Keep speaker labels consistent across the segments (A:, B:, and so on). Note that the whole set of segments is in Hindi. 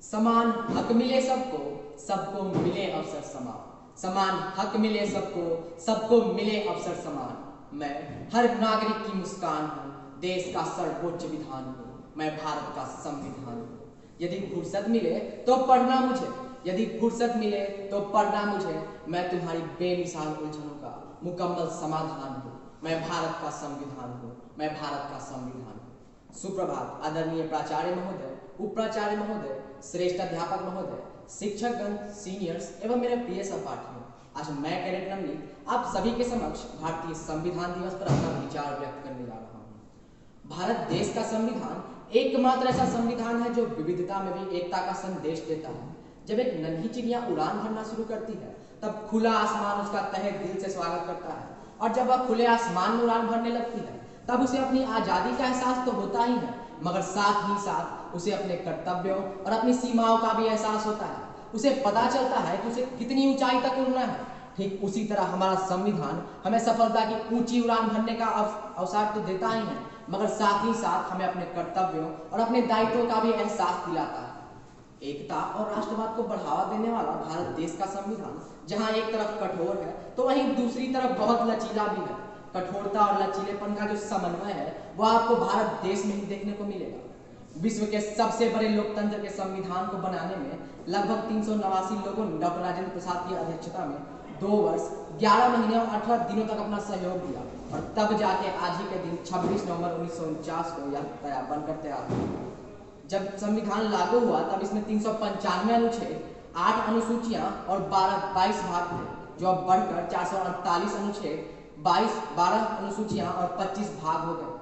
A: समान हक मिले सबको, सबको मिले अवसर समान। समान हक मिले सबको, सबको मिले अवसर समान। मैं हर नागरिक की मुस्कान हूँ, देश का सर्वोच्च विधान हूँ, मैं भारत का संविधान हूँ। यदि फुर्सत मिले तो पढ़ना मुझे, यदि फुर्सत मिले तो पढ़ना मुझे, मैं तुम्हारी बेमिसाल उलझनों का मुकम्मल समाधान हूँ। मैं भारत का संविधान हूँ, मैं भारत का संविधान हूँ। सुप्रभात आदरणीय प्राचार्य महोदय, उप प्राचार्य महोदय, श्रेष्ठ अध्यापक महोदय, शिक्षकगण, सीनियर्स एवं मेरे प्रिय सहपाठियों। आज मैं कैडेट नवनीत आप सभी के समक्ष भारतीय संविधान दिवस पर अपना विचार व्यक्त करने जा रहा हूँ। भारत देश का संविधान एकमात्र ऐसा संविधान है जो विविधता में भी एकता का संदेश देता है। जब एक नन्ही चिड़िया उड़ान भरना शुरू करती है तब खुला आसमान उसका तहे दिल से स्वागत करता है, और जब वह खुले आसमान में उड़ान भरने लगती है तब उसे अपनी आजादी का एहसास तो होता ही है, मगर साथ ही साथ उसे अपने कर्तव्यों और अपनी सीमाओं का भी एहसास होता है। उसे पता चलता है कि उसे कितनी ऊंचाई तक उड़ना है। ठीक उसी तरह हमारा संविधान हमें सफलता की ऊंची उड़ान भरने का अवसर तो देता ही है, मगर साथ ही साथ हमें अपने कर्तव्यों और अपने दायित्वों का भी एहसास दिलाता है। एकता और राष्ट्रवाद को बढ़ावा देने वाला भारत देश का संविधान जहां एक तरफ कठोर है तो वहीं दूसरी तरफ बहुत लचीला भी है। कठोरता और लचीलेपन का जो समन्वय है वह आपको भारत देश में ही देखने को मिलेगा। विश्व के सबसे बड़े लोकतंत्र के संविधान को बनाने में लगभग 389 लोगों ने डॉक्टर राजेंद्र प्रसाद की अध्यक्षता में 2 वर्ष 11 महीने और 18 दिनों तक अपना सहयोग दिया, और तब जाके आज ही के दिन 26 नवंबर 1949 को यह बनकर तैयार हुआ। जब संविधान लागू हुआ तब इसमें 395 अनुच्छेद, 8 अनुसूचियां और 22 भाग थे, जो अब बढ़कर 448 अनुच्छेद, 12 अनुसूचियां और 25 भाग हो गए।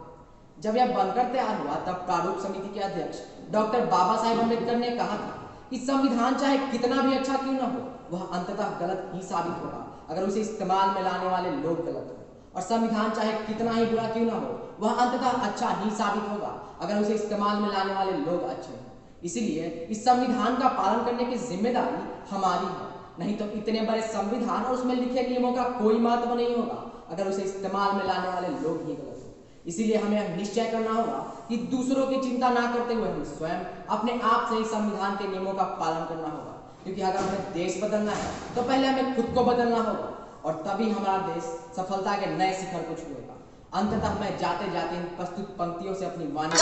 A: जब यह बनकर तैयार हुआ तब प्रारूप समिति के अध्यक्ष डॉक्टर बाबा साहेब अम्बेडकर ने कहा था कि संविधान चाहे कितना भी अच्छा क्यों ना हो, वह अंततः गलत ही साबित होगा अगर उसे इस्तेमाल में लाने वाले लोग गलत हो, और संविधान चाहे कितना ही बुरा क्यों ना हो, वह अंततः अच्छा ही साबित होगा अगर उसे इस्तेमाल में लाने वाले लोग अच्छे हैं। इसीलिए इस संविधान का पालन करने की जिम्मेदारी हमारी है, नहीं तो इतने बड़े संविधान और उसमें लिखे नियमों का कोई महत्व नहीं होगा अगर उसे इस्तेमाल में लाने वाले लोग ही गलत हो। इसीलिए हमें निश्चय करना होगा कि दूसरों की चिंता ना करते हुए हम स्वयं अपने आप से ही संविधान के नियमों का पालन करना होगा, क्योंकि अगर हमें देश बदलना है तो पहले हमें खुद को बदलना होगा, और तभी हमारा देश सफलता के नए शिखर को छुएगा। अंततः मैं जाते जाते इन प्रस्तुत पंक्तियों से अपनी वाणी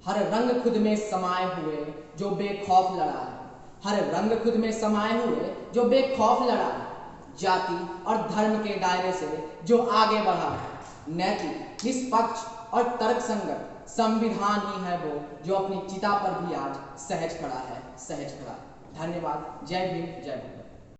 A: हर रंग खुद में समाये हुए जो बेखौफ लड़ा है, हर रंग खुद में समाये हुए जो बेखौफ लड़ा है, जाति और धर्म के दायरे से जो आगे बढ़ा है। नैतिक, निष्पक्ष और तर्कसंगत संविधान ही है वो जो अपनी चिता पर भी आज सहज खड़ा है, सहज खड़ा है। धन्यवाद। जय भीम, जय भारत।